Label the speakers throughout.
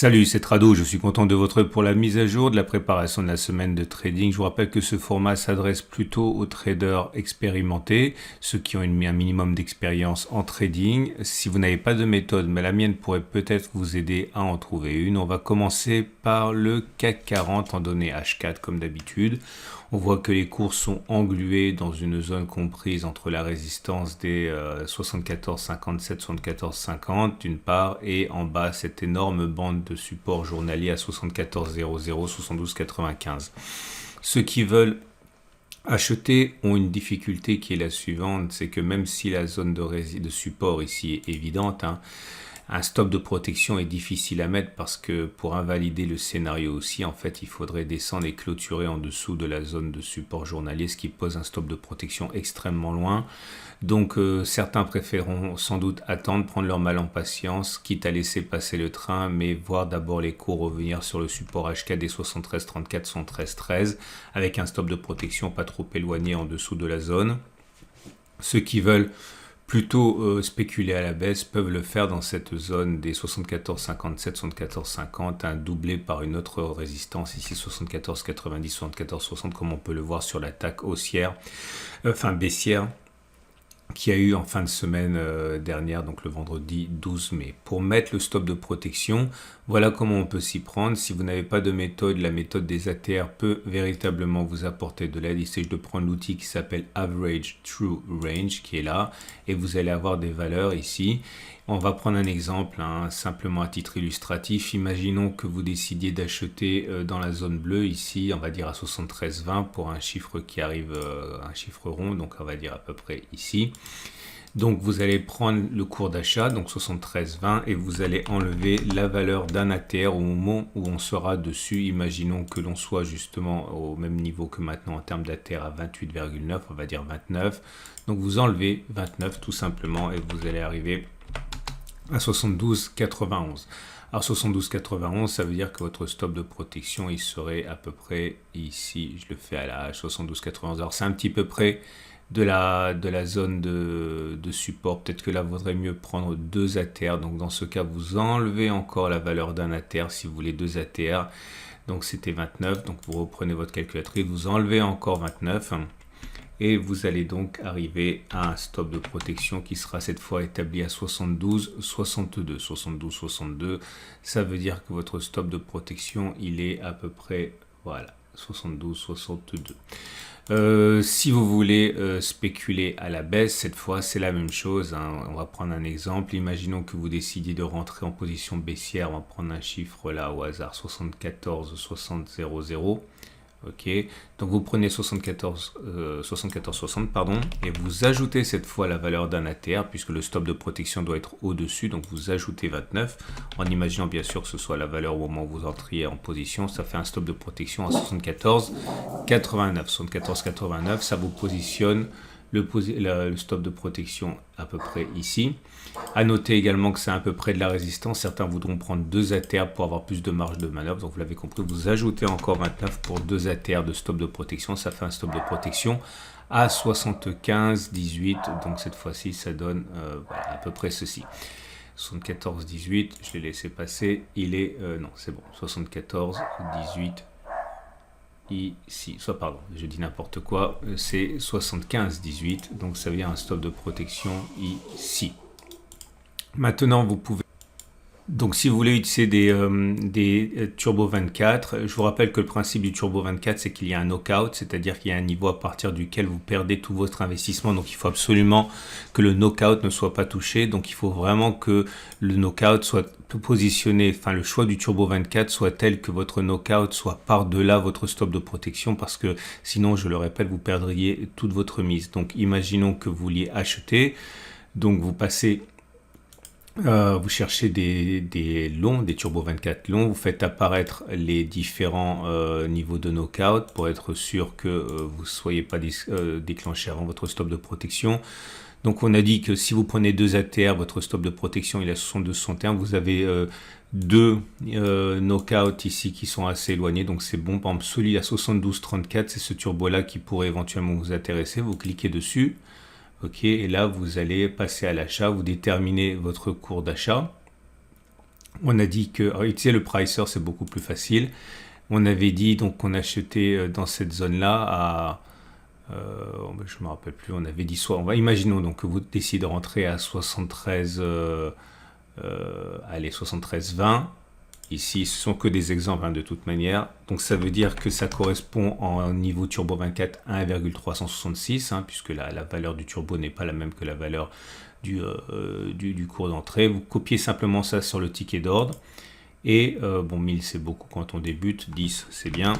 Speaker 1: Salut, c'est Trado, je suis content de votre pour la mise à jour de la préparation de la semaine de trading. Je vous rappelle que ce format s'adresse plutôt aux traders expérimentés, ceux qui ont un minimum d'expérience en trading. Si vous n'avez pas de méthode, mais la mienne pourrait peut-être vous aider à en trouver une. On va commencer par le CAC 40 en données H4 comme d'habitude. On voit que les cours sont englués dans une zone comprise entre la résistance des 74,57, 74,50 d'une part et en bas cette énorme bande de support journalier à 74,00, 72,95. Ceux qui veulent acheter ont une difficulté qui est la suivante, c'est que même si la zone de support ici est évidente, un stop de protection est difficile à mettre parce que pour invalider le scénario aussi, en fait, il faudrait descendre et clôturer en dessous de la zone de support journalier, ce qui pose un stop de protection extrêmement loin. Donc certains préféreront sans doute attendre, prendre leur mal en patience, quitte à laisser passer le train, mais voir d'abord les cours revenir sur le support H4 des 73,34, 73,13, avec un stop de protection pas trop éloigné en dessous de la zone. Ceux qui veulent plutôt spéculer à la baisse peuvent le faire dans cette zone des 74,57, 74,50, doublé par une autre résistance ici 74,90, 74,60 comme on peut le voir sur l'attaque haussière, baissière qui a eu en fin de semaine dernière, donc le vendredi 12 mai. Pour mettre le stop de protection, voilà comment on peut s'y prendre. Si vous n'avez pas de méthode, la méthode des ATR peut véritablement vous apporter de l'aide. Il s'agit de prendre l'outil qui s'appelle Average True Range, qui est là, et vous allez avoir des valeurs ici. On va prendre un exemple, simplement à titre illustratif. Imaginons que vous décidiez d'acheter dans la zone bleue, ici, on va dire à 73,20 pour un chiffre qui arrive, un chiffre rond, donc on va dire à peu près ici. Donc vous allez prendre le cours d'achat, donc 73,20, et vous allez enlever la valeur d'un ATR au moment où on sera dessus. Imaginons que l'on soit justement au même niveau que maintenant en termes d'ATR à 28,9, on va dire 29. Donc vous enlevez 29 tout simplement et vous allez arriver à 72,91. Alors 72,91, ça veut dire que votre stop de protection, il serait à peu près ici. Je le fais à la 72,91. Alors c'est un petit peu près de la zone de support. Peut-être que là, il vaudrait mieux prendre deux ATR. Donc dans ce cas, vous enlevez encore la valeur d'un ATR si vous voulez deux ATR. Donc c'était 29. Donc vous reprenez votre calculatrice, vous enlevez encore 29. Et vous allez donc arriver à un stop de protection qui sera cette fois établi à 72,62. 72,62, ça veut dire que votre stop de protection, il est à peu près, voilà, 72,62. Si vous voulez spéculer à la baisse, cette fois, c'est la même chose. On va prendre un exemple. Imaginons que vous décidiez de rentrer en position baissière. On va prendre un chiffre là au hasard, 74,60. Ok, donc vous prenez 74,60 pardon, et vous ajoutez cette fois la valeur d'un ATR puisque le stop de protection doit être au-dessus, donc vous ajoutez 29 en imaginant bien sûr que ce soit la valeur au moment où vous entriez en position. Ça fait un stop de protection à 74,89. 74,89, ça vous positionne le stop de protection à peu près ici. À noter également que c'est à peu près de la résistance. Certains voudront prendre deux ATR pour avoir plus de marge de manœuvre. Donc vous l'avez compris, vous ajoutez encore 29 pour deux ATR de stop de protection. Ça fait un stop de protection à 75,18. Donc cette fois-ci, ça donne à peu près ceci. 74,18, je l'ai laissé passer. Il est, non, c'est bon, 74,18. Ici, pardon, je dis n'importe quoi, c'est 75,18, donc ça vient un stop de protection ici. Maintenant, vous pouvez... Donc, si vous voulez utiliser des Turbo 24, je vous rappelle que le principe du Turbo 24, c'est qu'il y a un knockout, c'est-à-dire qu'il y a un niveau à partir duquel vous perdez tout votre investissement. Donc, il faut absolument que le knockout ne soit pas touché. Donc, il faut vraiment que le knockout soit positionné, enfin, le choix du Turbo 24 soit tel que votre knockout soit par-delà votre stop de protection, parce que sinon, je le répète, vous perdriez toute votre mise. Donc, imaginons que vous vouliez acheter. Donc, vous passez... vous cherchez des longs, des Turbo 24 longs, vous faites apparaître les différents niveaux de knockout pour être sûr que vous ne soyez pas déclenché avant votre stop de protection. Donc on a dit que si vous prenez deux ATR, votre stop de protection il est à 62,61, vous avez deux knockouts ici qui sont assez éloignés, donc c'est bon. Par exemple celui à 72,34, c'est ce turbo là qui pourrait éventuellement vous intéresser, vous cliquez dessus. Ok, et là vous allez passer à l'achat, vous déterminez votre cours d'achat. On a dit que utiliser le pricer, c'est beaucoup plus facile. On avait dit donc qu'on achetait dans cette zone-là à... je ne me rappelle plus, on avait dit soit... imaginons donc que vous décidez de rentrer à 73... allez, 73,20. Ici, ce sont que des exemples de toute manière. Donc ça veut dire que ça correspond en niveau turbo 24 à 1,366, puisque la valeur du turbo n'est pas la même que la valeur du cours d'entrée. Vous copiez simplement ça sur le ticket d'ordre. Et 1000 c'est beaucoup quand on débute, 10 c'est bien.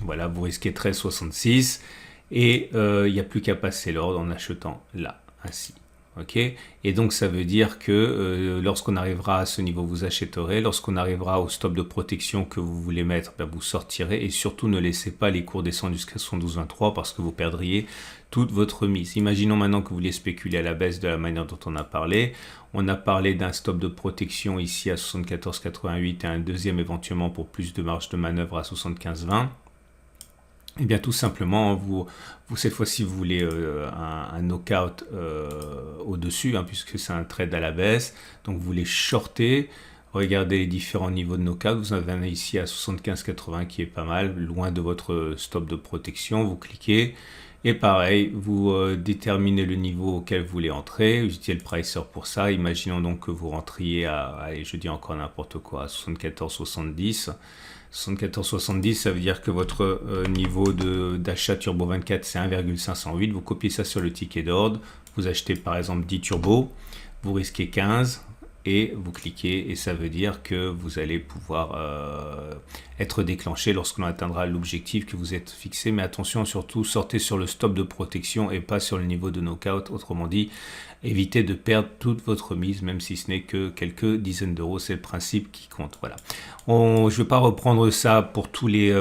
Speaker 1: Voilà, vous risquez 13,66 et il n'y a plus qu'à passer l'ordre en achetant là, ainsi. Okay, et donc ça veut dire que lorsqu'on arrivera à ce niveau, vous achèterez. Lorsqu'on arrivera au stop de protection que vous voulez mettre, vous sortirez. Et surtout, ne laissez pas les cours descendre jusqu'à 72,23 parce que vous perdriez toute votre mise. Imaginons maintenant que vous voulez spéculer à la baisse de la manière dont on a parlé. On a parlé d'un stop de protection ici à 74,88 et un deuxième éventuellement pour plus de marge de manœuvre à 75,20. Eh bien, tout simplement, vous cette fois-ci, vous voulez un knockout au-dessus, puisque c'est un trade à la baisse. Donc, vous voulez shorter. Regardez les différents niveaux de knockout. Vous en avez un ici à 75,80 qui est pas mal, loin de votre stop de protection. Vous cliquez. Et pareil, vous déterminez le niveau auquel vous voulez entrer. Vous utilisez le pricer pour ça. Imaginons donc que vous rentriez à, allez, je dis encore n'importe quoi, à 74,70. 74,70, ça veut dire que votre niveau d'achat Turbo 24, c'est 1,508. Vous copiez ça sur le ticket d'ordre. Vous achetez par exemple 10 turbos. Vous risquez 15 et vous cliquez. Et ça veut dire que vous allez pouvoir être déclenché lorsqu'on atteindra l'objectif que vous êtes fixé. Mais attention, surtout, sortez sur le stop de protection et pas sur le niveau de knockout. Autrement dit, évitez de perdre toute votre mise, même si ce n'est que quelques dizaines d'euros. C'est le principe qui compte. Voilà. Je ne vais pas reprendre ça pour tous les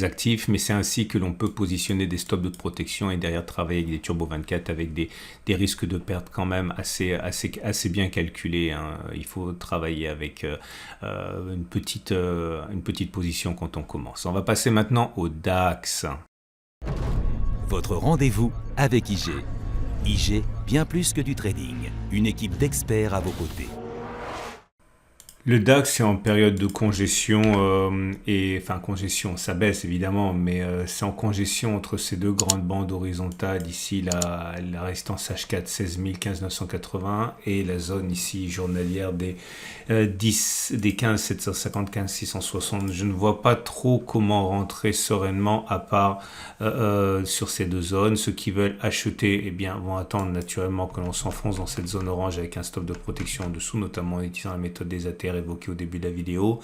Speaker 1: actifs, mais c'est ainsi que l'on peut positionner des stops de protection et derrière travailler avec des Turbo 24 avec des risques de perte quand même assez bien calculés. Il faut travailler avec une petite position quand on commence. On va passer maintenant au DAX.
Speaker 2: Votre rendez-vous avec IG. IG, bien plus que du trading. Une équipe d'experts à vos côtés.
Speaker 1: Le DAX est en période de congestion congestion, ça baisse évidemment, mais c'est en congestion entre ces deux grandes bandes horizontales. Ici, la résistance H4 16 980 et la zone ici journalière des 15 750, 15 660. Je ne vois pas trop comment rentrer sereinement à part sur ces deux zones. Ceux qui veulent acheter, vont attendre naturellement que l'on s'enfonce dans cette zone orange avec un stop de protection en dessous, notamment en utilisant la méthode des ATR évoquée au début de la vidéo.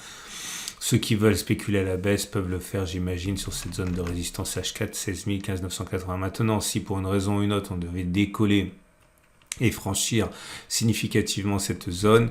Speaker 1: Ceux qui veulent spéculer à la baisse peuvent le faire, j'imagine, sur cette zone de résistance H4 16 15 980. Maintenant, si pour une raison ou une autre on devait décoller et franchir significativement cette zone,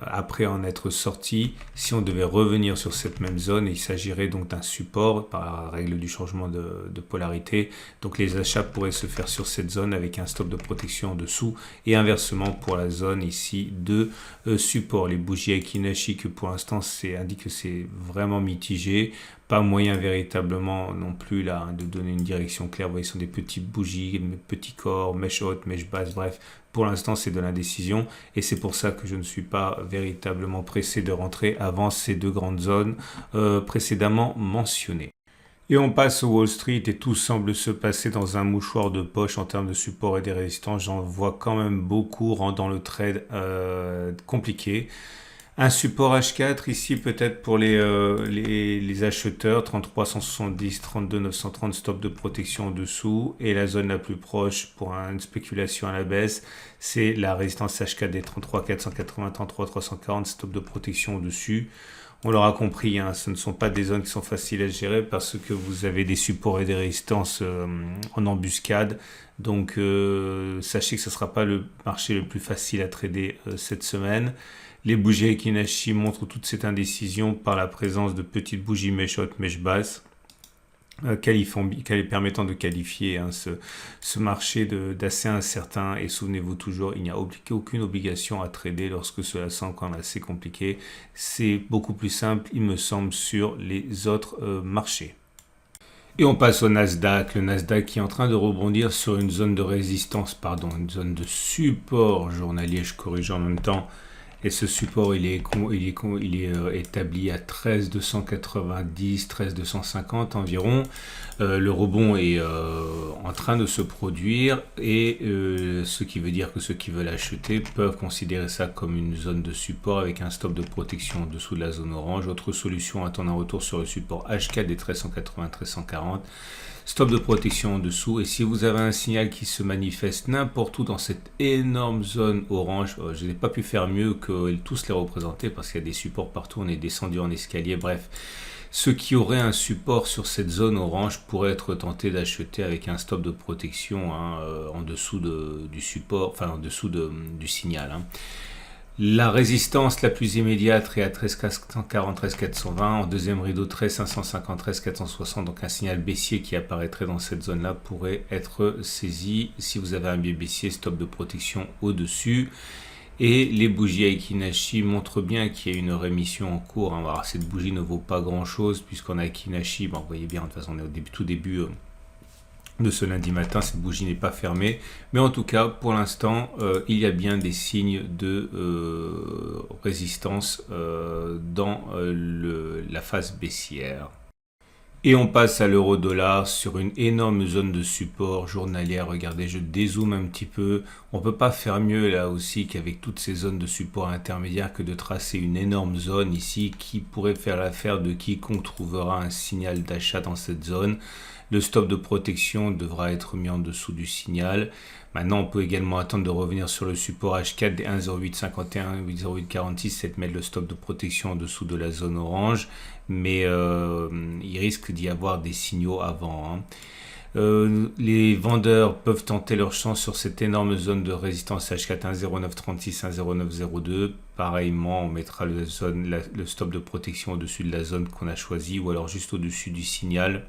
Speaker 1: après en être sorti, si on devait revenir sur cette même zone, il s'agirait donc d'un support par la règle du changement de polarité. Donc les achats pourraient se faire sur cette zone avec un stop de protection en dessous et inversement pour la zone ici de support. Les bougies Akinashi que pour l'instant indique que c'est vraiment mitigé. Pas moyen véritablement non plus là de donner une direction claire. Vous voyez, ce sont des petites bougies, petits corps, mèche haute, mèche basse, bref. Pour l'instant, c'est de l'indécision et c'est pour ça que je ne suis pas véritablement pressé de rentrer avant ces deux grandes zones précédemment mentionnées. Et on passe au Wall Street et tout semble se passer dans un mouchoir de poche en termes de support et des résistances. J'en vois quand même beaucoup rendant le trade compliqué. Un support H4 ici peut-être pour les acheteurs, 3370, 32 930, stop de protection en dessous. Et la zone la plus proche pour une spéculation à la baisse, c'est la résistance H4 des 33 480, 33 340, stop de protection au-dessus. On l'aura compris, ce ne sont pas des zones qui sont faciles à gérer parce que vous avez des supports et des résistances en embuscade. Donc sachez que ce ne sera pas le marché le plus facile à trader cette semaine. Les bougies Akinashi montrent toute cette indécision par la présence de petites bougies mèche haute, mèche basse, permettant de qualifier ce marché d'assez incertain. Et souvenez-vous toujours, il n'y a aucune obligation à trader lorsque cela semble quand même assez compliqué. C'est beaucoup plus simple, il me semble, sur les autres marchés. Et on passe au Nasdaq, le Nasdaq qui est en train de rebondir sur une zone de résistance, une zone de support journalier, je corrige en même temps, Et ce support, il est établi à 13 290, 13 250 environ. Le rebond est en train de se produire et ce qui veut dire que ceux qui veulent acheter peuvent considérer ça comme une zone de support avec un stop de protection en dessous de la zone orange. Autre solution, attendre un retour sur le support H4 des 1380, 1340. Stop de protection en dessous. Et si vous avez un signal qui se manifeste n'importe où dans cette énorme zone orange, je n'ai pas pu faire mieux que tous les représenter parce qu'il y a des supports partout, on est descendu en escalier, bref. Ceux qui auraient un support sur cette zone orange pourraient être tentés d'acheter avec un stop de protection en dessous du support, enfin en dessous du signal. La résistance la plus immédiate est à 13 440, 13 420. En deuxième rideau, 13 550, 13 460. Donc un signal baissier qui apparaîtrait dans cette zone-là pourrait être saisi. Si vous avez un biais baissier, stop de protection au-dessus. Et les bougies Aiki-Nashi montrent bien qu'il y a une rémission en cours. Alors, cette bougie ne vaut pas grand-chose puisqu'en Aiki-Nashi, vous voyez bien, de toute façon on est au tout début de ce lundi matin, cette bougie n'est pas fermée, mais en tout cas pour l'instant il y a bien des signes de résistance dans la phase baissière. Et on passe à l'euro-dollar sur une énorme zone de support journalière. Regardez, je dézoome un petit peu. On ne peut pas faire mieux là aussi qu'avec toutes ces zones de support intermédiaires que de tracer une énorme zone ici qui pourrait faire l'affaire de quiconque trouvera un signal d'achat dans cette zone. Le stop de protection devra être mis en dessous du signal. Maintenant, on peut également attendre de revenir sur le support H4 des 1,0851, 1,0846, c'est de mettre le stop de protection en dessous de la zone orange. Mais il risque d'y avoir des signaux avant. Les vendeurs peuvent tenter leur chance sur cette énorme zone de résistance H4 1,0936, 1,0902. Pareillement, on mettra le stop de protection au-dessus de la zone qu'on a choisie ou alors juste au-dessus du signal.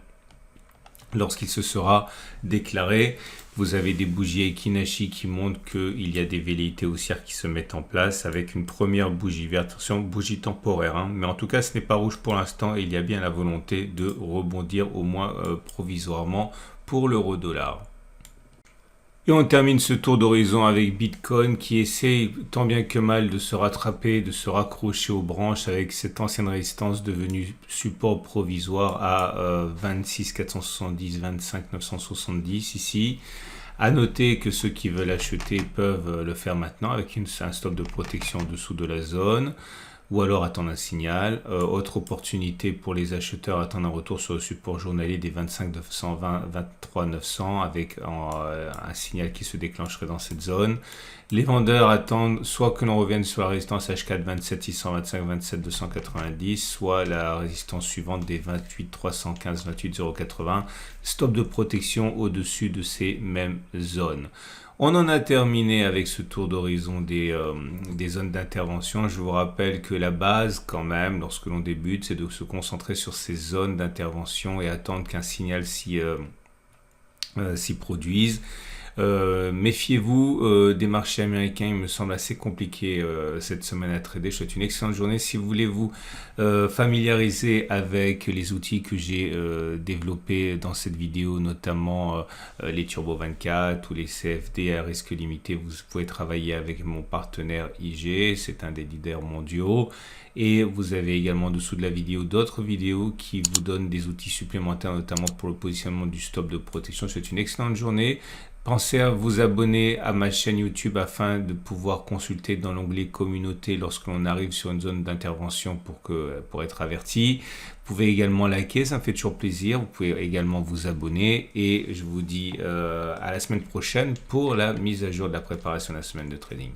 Speaker 1: Lorsqu'il se sera déclaré, vous avez des bougies Aiki-Nashi qui montrent qu'il y a des velléités haussières qui se mettent en place avec une première bougie verte, attention, bougie temporaire, mais en tout cas ce n'est pas rouge pour l'instant et il y a bien la volonté de rebondir au moins provisoirement pour l'euro-dollar. Et on termine ce tour d'horizon avec Bitcoin qui essaie tant bien que mal de se rattraper, de se raccrocher aux branches avec cette ancienne résistance devenue support provisoire à 26 470, 25 970 ici. À noter que ceux qui veulent acheter peuvent le faire maintenant avec un stop de protection en dessous de la zone. Ou alors attendre un signal. Autre opportunité pour les acheteurs, attendre un retour sur le support journalier des 25 920, 23 900 avec un signal qui se déclencherait dans cette zone. Les vendeurs attendent soit que l'on revienne sur la résistance H4 27 625, 27 290, soit la résistance suivante des 28 315, 28 080. Stop de protection au-dessus de ces mêmes zones. On en a terminé avec ce tour d'horizon des zones d'intervention. Je vous rappelle que la base, quand même, lorsque l'on débute, c'est de se concentrer sur ces zones d'intervention et attendre qu'un signal s'y produise. Méfiez-vous des marchés américains, il me semble assez compliqué cette semaine à trader. Je vous souhaite une excellente journée. Si vous voulez vous familiariser avec les outils que j'ai développés dans cette vidéo, notamment les Turbo 24 ou les CFD à risque limité, vous pouvez travailler avec mon partenaire IG, c'est un des leaders mondiaux. Et vous avez également en dessous de la vidéo d'autres vidéos qui vous donnent des outils supplémentaires, notamment pour le positionnement du stop de protection. Je vous souhaite une excellente journée. Pensez à vous abonner à ma chaîne YouTube afin de pouvoir consulter dans l'onglet communauté lorsque l'on arrive sur une zone d'intervention pour être averti. Vous pouvez également liker, ça me fait toujours plaisir. Vous pouvez également vous abonner et je vous dis à la semaine prochaine pour la mise à jour de la préparation de la semaine de trading.